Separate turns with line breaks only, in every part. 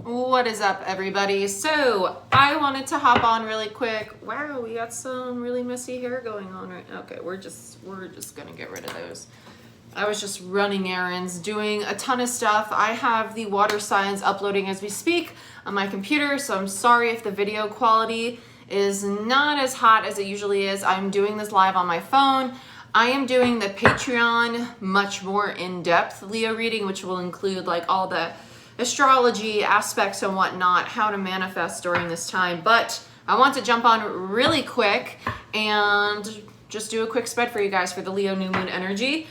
What is up, everybody? So I wanted to hop on really quick. Wow, we got some really messy hair going on right now. Okay, we're just gonna get rid of those. I was just running errands, doing a ton of stuff. I have the water signs uploading as we speak on my computer, so I'm sorry if the video quality is not as hot as it usually is. I'm doing this live on my phone. I am doing the Patreon much more in-depth Leo reading, which will include like all the astrology aspects and whatnot, how to manifest during this time. But I want to jump on really quick and just do a quick spread for you guys for the Leo new moon energy.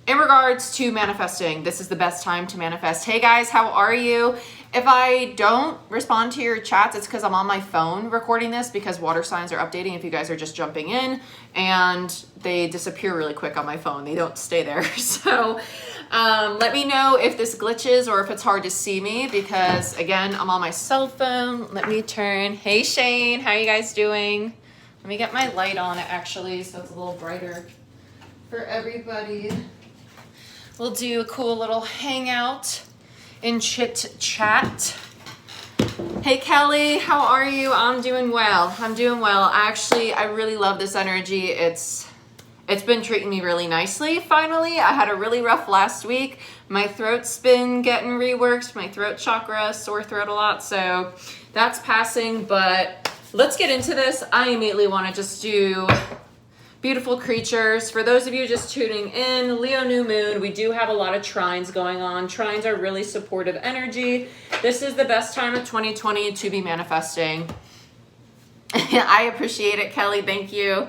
In regards to manifesting, this is the best time to manifest. Hey guys, how are you? If I don't respond to your chats, it's because I'm on my phone recording this because water signs are updating if you guys are just jumping in, and they disappear really quick on my phone. They don't stay there. So let me know if this glitches or if it's hard to see me because, again, I'm on my cell phone. Let me turn. Hey, Shane. How you guys doing? Let me get my light on, actually, so it's a little brighter for everybody. We'll do a cool little hangout and chit chat. Hey Kelly, how are you? I'm doing well. Actually, I really love this energy. It's been treating me really nicely. Finally, I had a really rough last week. My throat's been getting reworked, my throat chakra, sore throat a lot, so that's passing. But let's get into this. I immediately want to just do beautiful creatures. For those of you just tuning in, Leo new moon, we do have a lot of trines going on. Trines are really supportive energy. This is the best time of 2020 to be manifesting. I appreciate it, Kelly. Thank you.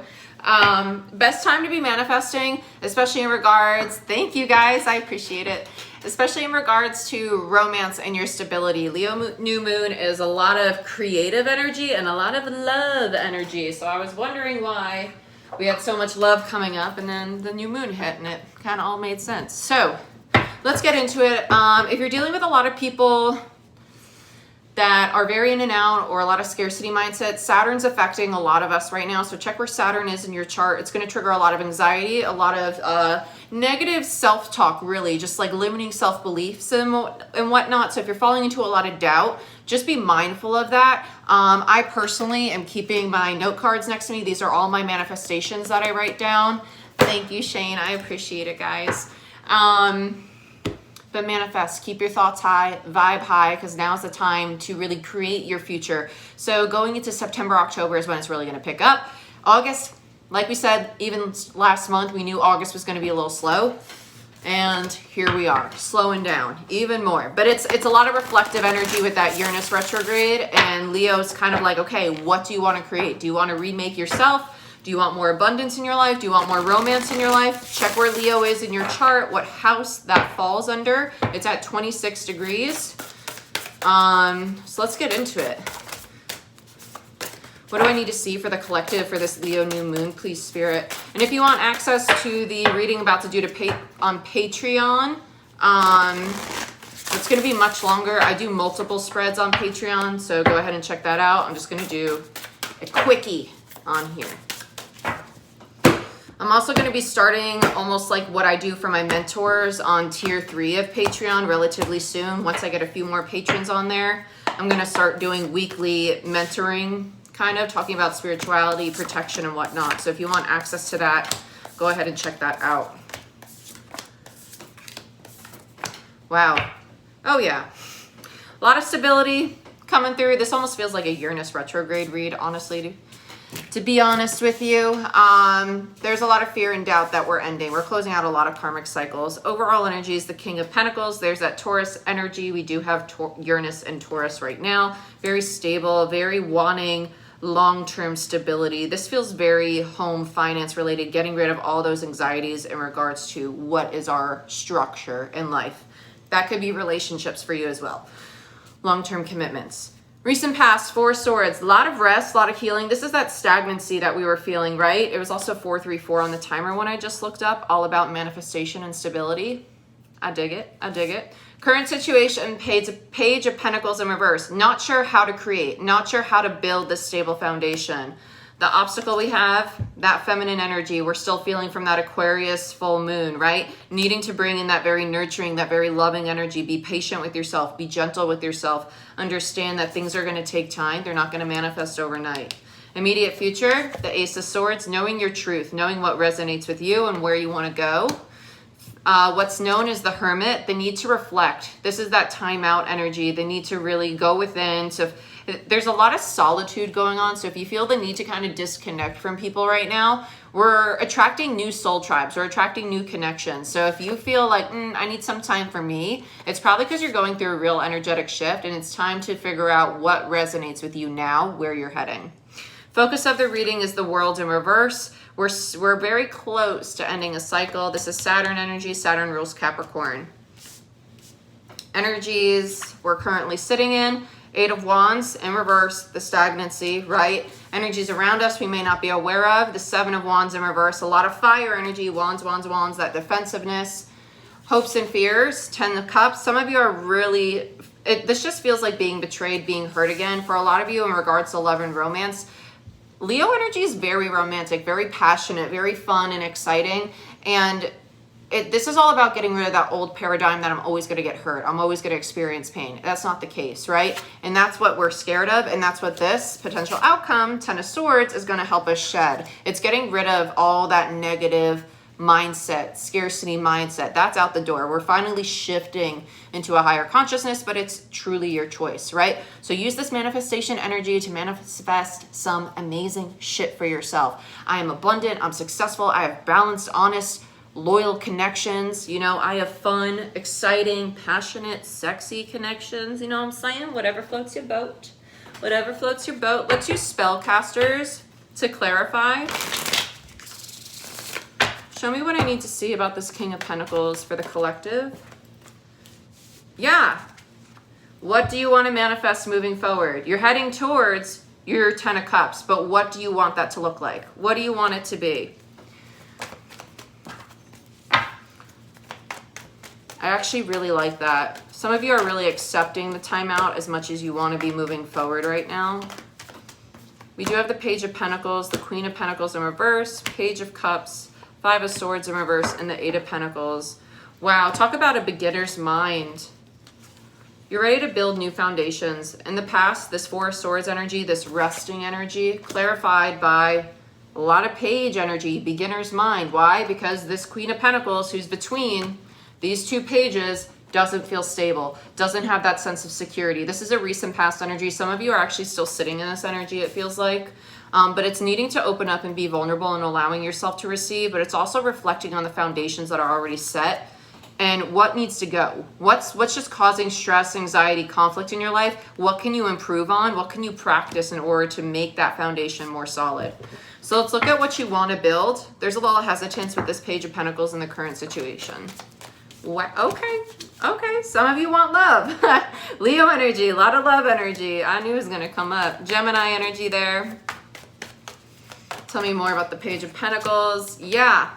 Best time to be manifesting, especially in regards, thank you guys, I appreciate it, especially in regards to romance and your stability. Leo new moon is a lot of creative energy and a lot of love energy. So I was wondering why we had so much love coming up, and then the new moon hit and it kind of all made sense. So let's get into it. If you're dealing with a lot of people that are very in and out or a lot of scarcity mindset, Saturn's affecting a lot of us right now. So check where Saturn is in your chart. It's going to trigger a lot of anxiety, a lot of negative self-talk, really, just like limiting self-beliefs and whatnot. So if you're falling into a lot of doubt, just be mindful of that. I personally am keeping my note cards next to me. These are all my manifestations that I write down. Thank you, Shane. I appreciate it, guys. But manifest, keep your thoughts high, vibe high, because now's the time to really create your future. So going into September, October is when it's really going to pick up. August, like we said, even last month, we knew August was going to be a little slow. And here we are, slowing down even more. But it's a lot of reflective energy with that Uranus retrograde. And Leo's kind of like, okay, what do you want to create? Do you want to remake yourself? Do you want more abundance in your life? Do you want more romance in your life? Check where Leo is in your chart, what house that falls under. It's at 26 degrees. So let's get into it. What do I need to see for the collective for this Leo new moon, please, Spirit? And if you want access to the reading I'm about to do on Patreon, it's going to be much longer. I do multiple spreads on Patreon, so go ahead and check that out. I'm just going to do a quickie on here. I'm also going to be starting almost like what I do for my mentors on tier 3 of Patreon relatively soon. Once I get a few more patrons on there, I'm going to start doing weekly mentoring, kind of talking about spirituality, protection, and whatnot. So if you want access to that, go ahead and check that out. Wow. Oh yeah. A lot of stability coming through. This almost feels like a Uranus retrograde read, honestly, to be honest with you. There's a lot of fear and doubt that we're ending. We're closing out a lot of karmic cycles. Overall energy is the King of Pentacles. There's that Taurus energy. We do have Uranus and Taurus right now. Very stable, very wanting long-term stability. This feels very home finance related, getting rid of all those anxieties in regards to what is our structure in life. That could be relationships for you as well. Long-term commitments. Recent past, 4 swords, a lot of rest, a lot of healing. This is that stagnancy that we were feeling, right? It was also 434 on the timer when I just looked up, all about manifestation and stability. I dig it. I dig it. Current situation, Page of Pentacles in reverse. Not sure how to create, not sure how to build this stable foundation. The obstacle we have, that feminine energy, we're still feeling from that Aquarius full moon, right? Needing to bring in that very nurturing, that very loving energy. Be patient with yourself. Be gentle with yourself. Understand that things are going to take time. They're not going to manifest overnight. Immediate future, the Ace of Swords, knowing your truth, knowing what resonates with you and where you want to go. What's known as the Hermit, the need to reflect. This is that time out energy, the need to really go within. So there's a lot of solitude going on. So if you feel the need to kind of disconnect from people right now, we're attracting new soul tribes. We're attracting new connections. So if you feel like, I need some time for me, it's probably because you're going through a real energetic shift and it's time to figure out what resonates with you now, where you're heading. Focus of the reading is the World in reverse. We're very close to ending a cycle. This is Saturn energy. Saturn rules Capricorn. Energies we're currently sitting in. Eight of Wands in reverse, the stagnancy, right? Energies around us we may not be aware of. The Seven of Wands in reverse. A lot of fire energy. Wands, wands, wands. That defensiveness. Hopes and fears. Ten of Cups. Some of you are really... this just feels like being betrayed, being hurt again. For a lot of you in regards to love and romance, Leo energy is very romantic, very passionate, very fun and exciting. And this is all about getting rid of that old paradigm that I'm always going to get hurt. I'm always going to experience pain. That's not the case, right? And that's what we're scared of. And that's what this potential outcome, Ten of Swords, is going to help us shed. It's getting rid of all that negative mindset, scarcity mindset. That's out the door. We're finally shifting into a higher consciousness, but it's truly your choice, right? So use this manifestation energy to manifest some amazing shit for yourself. I am abundant. I'm successful. I have balanced, honest, loyal connections. You know, I have fun, exciting, passionate, sexy connections. You know what I'm saying? Whatever floats your boat. Whatever floats your boat. Let's use spellcasters to clarify. Show me what I need to see about this King of Pentacles for the collective. Yeah. What do you want to manifest moving forward? You're heading towards your Ten of Cups, but what do you want that to look like? What do you want it to be? I actually really like that. Some of you are really accepting the timeout as much as you want to be moving forward right now. We do have the Page of Pentacles, the Queen of Pentacles in reverse, Page of Cups, Five of Swords in reverse, and the Eight of Pentacles. Wow, talk about a beginner's mind. You're ready to build new foundations. In the past, this Four of Swords energy, this resting energy, clarified by a lot of Page energy, beginner's mind. Why? Because this Queen of Pentacles, who's between these two pages, doesn't feel stable, doesn't have that sense of security. This is a recent past energy. Some of you are actually still sitting in this energy, it feels like. But it's needing to open up and be vulnerable and allowing yourself to receive, but it's also reflecting on the foundations that are already set and what needs to go. What's just causing stress, anxiety, conflict in your life? What can you improve on? What can you practice in order to make that foundation more solid? So let's look at what you want to build. There's a lot of hesitance with this Page of Pentacles in the current situation. Okay, some of you want love. Leo energy, a lot of love energy. I knew it was going to come up. Gemini energy there. Tell me more about the Page of Pentacles. Yeah,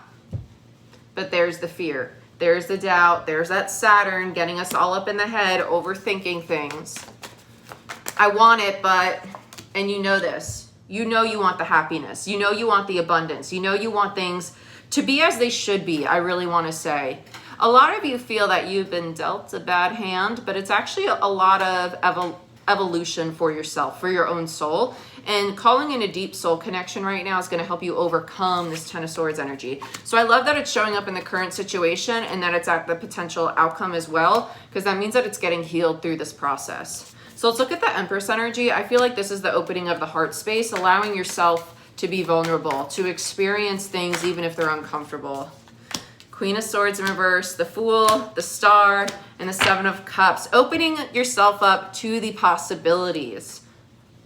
but there's the fear. There's the doubt. There's that Saturn getting us all up in the head, overthinking things. I want it, but, and you know this. You know you want the happiness. You know you want the abundance. You know you want things to be as they should be, I really want to say. A lot of you feel that you've been dealt a bad hand, but it's actually a lot of evolution for yourself, for your own soul. And calling in a deep soul connection right now is going to help you overcome this Ten of Swords energy. So I love that it's showing up in the current situation and that it's at the potential outcome as well, because that means that it's getting healed through this process. So let's look at the Empress energy. I feel like this is the opening of the heart space, allowing yourself to be vulnerable, to experience things even if they're uncomfortable. Queen of Swords in reverse, the Fool, the Star, and the Seven of Cups. Opening yourself up to the possibilities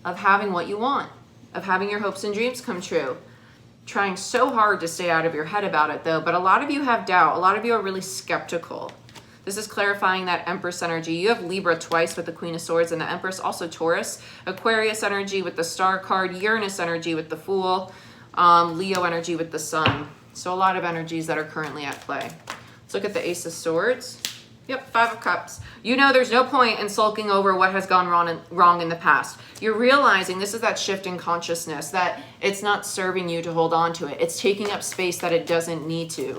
of having what you want, of having your hopes and dreams come true. Trying so hard to stay out of your head about it though, but a lot of you have doubt. A lot of you are really skeptical. This is clarifying that Empress energy. You have Libra twice with the Queen of Swords and the Empress, also Taurus. Aquarius energy with the Star card, Uranus energy with the Fool, Leo energy with the Sun. So a lot of energies that are currently at play. Let's look at the Ace of Swords. Yep, 5 of Cups. You know there's no point in sulking over what has gone wrong in the past. You're realizing this is that shift in consciousness, that it's not serving you to hold on to it. It's taking up space that it doesn't need to.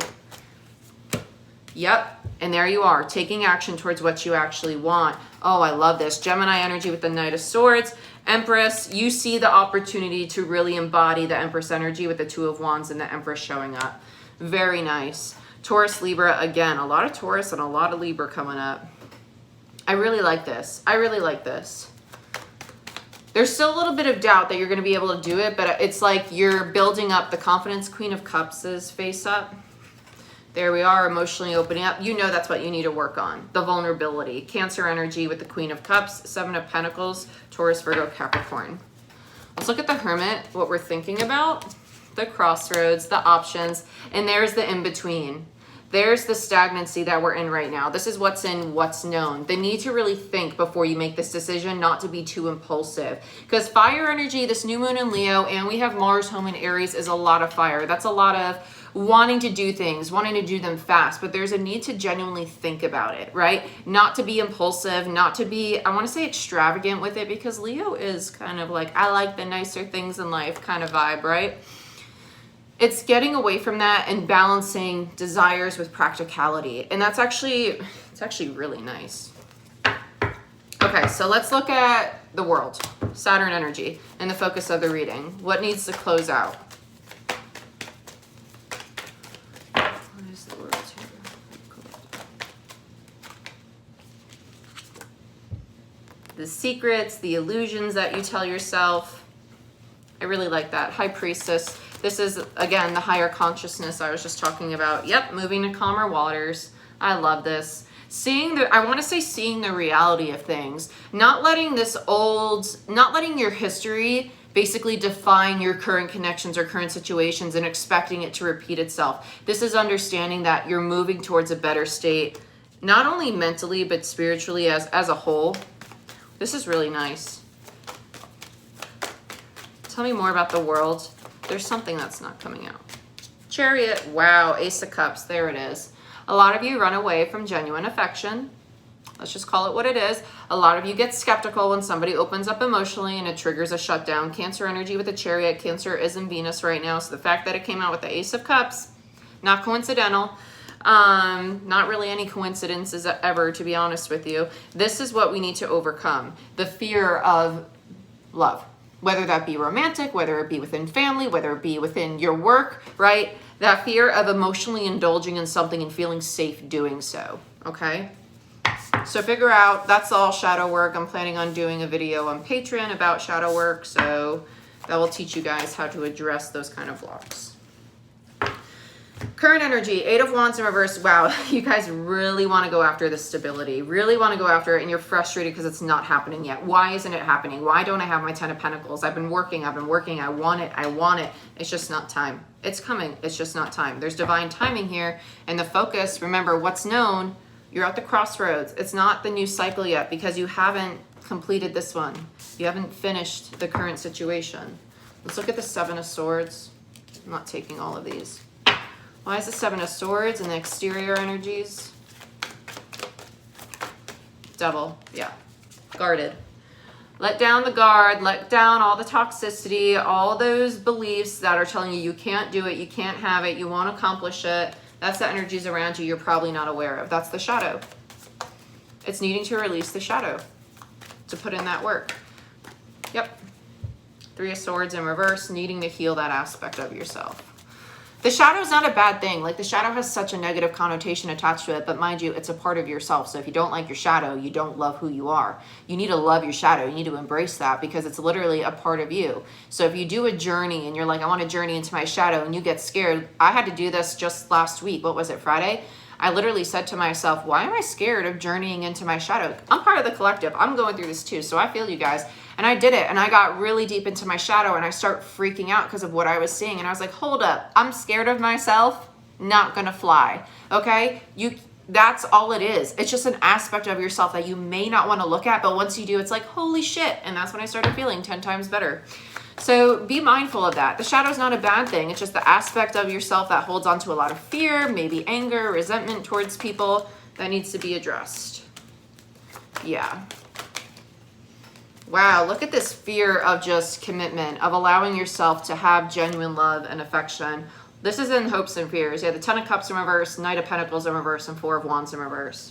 Yep, and there you are, taking action towards what you actually want. Oh, I love this. Gemini energy with the Knight of Swords. Empress, you see the opportunity to really embody the Empress energy with the Two of Wands and the Empress showing up. Very nice. Taurus, Libra, again, a lot of Taurus and a lot of Libra coming up. I really like this. I really like this. There's still a little bit of doubt that you're going to be able to do it, but it's like you're building up the confidence. Queen of Cups is face up. There we are, emotionally opening up. You know that's what you need to work on. The vulnerability. Cancer energy with the Queen of Cups, 7 of Pentacles, Taurus, Virgo, Capricorn. Let's look at the Hermit, what we're thinking about. The crossroads, the options, and there's the in-between. There's the stagnancy that we're in right now. This is what's in what's known. The need to really think before you make this decision, not to be too impulsive. Because fire energy, this new moon in Leo, and we have Mars home in Aries, is a lot of fire. That's a lot of wanting to do things, wanting to do them fast, but there's a need to genuinely think about it, right? Not to be impulsive, not to be, I want to say extravagant with it, because Leo is kind of like, I like the nicer things in life kind of vibe, right? It's getting away from that and balancing desires with practicality. And that's actually, it's actually really nice. Okay, so let's look at the world, Saturn energy, and the focus of the reading. What needs to close out? What is the world here? The secrets, the illusions that you tell yourself. I really like that. High Priestess. This is, again, the higher consciousness I was just talking about. Yep, moving to calmer waters. I love this. I want to say seeing the reality of things. Not letting your history basically define your current connections or current situations and expecting it to repeat itself. This is understanding that you're moving towards a better state, not only mentally, but spiritually as a whole. This is really nice. Tell me more about the world. There's something that's not coming out. Chariot, wow, Ace of Cups, there it is. A lot of you run away from genuine affection. Let's just call it what it is. A lot of you get skeptical when somebody opens up emotionally and it triggers a shutdown. Cancer energy with the Chariot. Cancer is in Venus right now, so the fact that it came out with the Ace of Cups, not coincidental. Not really any coincidences ever, to be honest with you. This is what we need to overcome. The fear of love. Whether that be romantic, whether it be within family, whether it be within your work, right? That fear of emotionally indulging in something and feeling safe doing so, okay? So figure out, that's all shadow work. I'm planning on doing a video on Patreon about shadow work, so that will teach you guys how to address those kind of blocks. Current energy, 8 of Wands in reverse. Wow, you guys really want to go after this stability. Really want to go after it, and you're frustrated because it's not happening yet. Why isn't it happening? Why don't I have my 10 of Pentacles? I've been working. I want it. It's just not time. It's coming. It's just not time. There's divine timing here, and the focus, remember, what's known, you're at the crossroads. It's not the new cycle yet because you haven't completed this one. You haven't finished the current situation. Let's look at the 7 of Swords. I'm not taking all of these. Why is the 7 of Swords and the exterior energies? Devil, yeah, guarded. Let down the guard, let down all the toxicity, all those beliefs that are telling you you can't do it, you can't have it, you won't accomplish it. That's the energies around you you're probably not aware of. That's the shadow. It's needing to release the shadow, to put in that work. Yep. 3 of Swords in reverse, needing to heal that aspect of yourself. The shadow is not a bad thing. Like, the shadow has such a negative connotation attached to it, but mind you, it's a part of yourself. So if you don't like your shadow, you don't love who you are. You need to love your shadow. You need to embrace that because it's literally a part of you. So if you do a journey and you're like, I want to journey into my shadow, and you get scared. I had to do this just last week. What was it, Friday? I literally said to myself, why am I scared of journeying into my shadow? I'm part of the collective. I'm going through this too, so I feel you guys. And I did it, and I got really deep into my shadow, and I start freaking out because of what I was seeing. And I was like, hold up, I'm scared of myself, not gonna fly, okay? That's all it is. It's just an aspect of yourself that you may not want to look at, but once you do, it's like, holy shit. And that's when I started feeling 10 times better. So be mindful of that. The shadow is not a bad thing. It's just the aspect of yourself that holds on to a lot of fear, maybe anger, resentment towards people. that needs to be addressed? Yeah. Wow, look at this fear of just commitment, of allowing yourself to have genuine love and affection. This is in hopes and fears. Yeah, the Ten of Cups in reverse, Knight of Pentacles in reverse, and Four of Wands in reverse.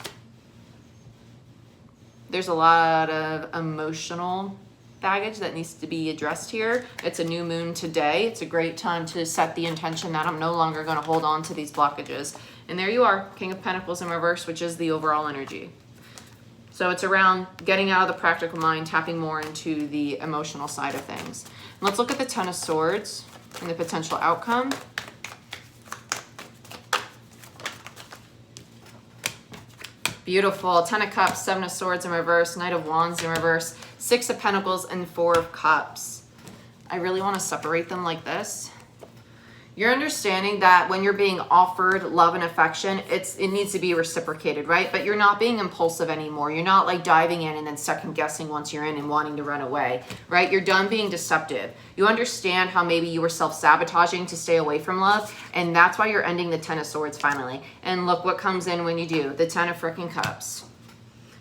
There's a lot of emotional baggage that needs to be addressed here. It's a new moon today. It's a great time to set the intention that I'm no longer going to hold on to these blockages. And there you are, King of Pentacles in reverse, which is the overall energy. So it's around getting out of the practical mind, tapping more into the emotional side of things. And let's look at the Ten of Swords and the potential outcome. Beautiful. Ten of Cups, Seven of Swords in reverse, Knight of Wands in reverse, Six of Pentacles, and Four of Cups. I really want to separate them like this. You're understanding that when you're being offered love and affection, it needs to be reciprocated, right? But you're not being impulsive anymore. You're not like diving in and then second guessing once you're in and wanting to run away, right? You're done being deceptive. You understand how maybe you were self-sabotaging to stay away from love, and that's why you're ending the Ten of Swords finally. And look what comes in when you do, the Ten of freaking Cups.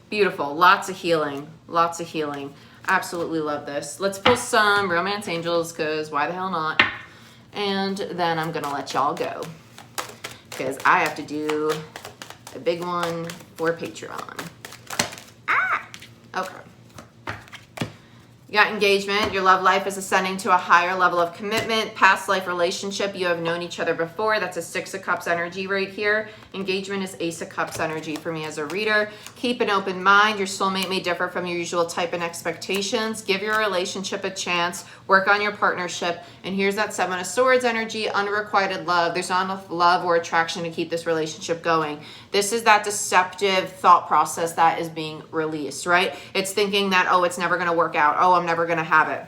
Beautiful. Lots of healing. Lots of healing. Absolutely love this. Let's pull some romance angels, because why the hell not? And then I'm going to let y'all go because I have to do a big one for Patreon. Ah! Okay. You got engagement. Your love life is ascending to a higher level of commitment. Past life relationship. You have known each other before. That's a Six of Cups energy right here. Engagement is Ace of Cups energy for me as a reader. Keep an open mind. Your soulmate may differ from your usual type and expectations. Give your relationship a chance. Work on your partnership. And here's that Seven of Swords energy. Unrequited love. There's not enough love or attraction to keep this relationship going. This is that deceptive thought process that is being released, right? It's thinking that, oh, it's never going to work out. Oh, I'm never going to have it.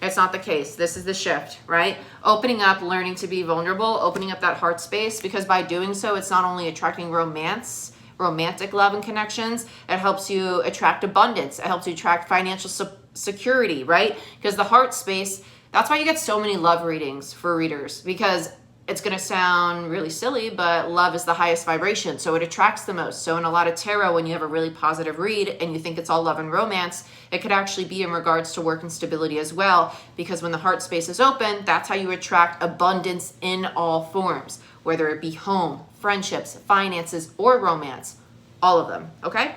It's not the case. This is the shift, right? Opening up, learning to be vulnerable, opening up that heart space, because by doing so, it's not only attracting romance, romantic love and connections, it helps you attract abundance. It helps you attract financial security, right? Because the heart space, that's why you get so many love readings for readers, because it's going to sound really silly, but love is the highest vibration, so it attracts the most. So in a lot of tarot, when you have a really positive read and you think it's all love and romance, it could actually be in regards to work and stability as well, because when the heart space is open, that's how you attract abundance in all forms, whether it be home, friendships, finances, or romance, all of them, okay?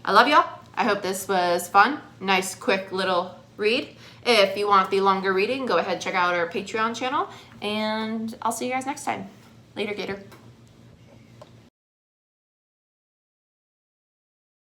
I love y'all. I hope this was fun. Nice, quick little read. If you want the longer reading, go ahead, check out our Patreon channel, and I'll see you guys next time. Later, Gator.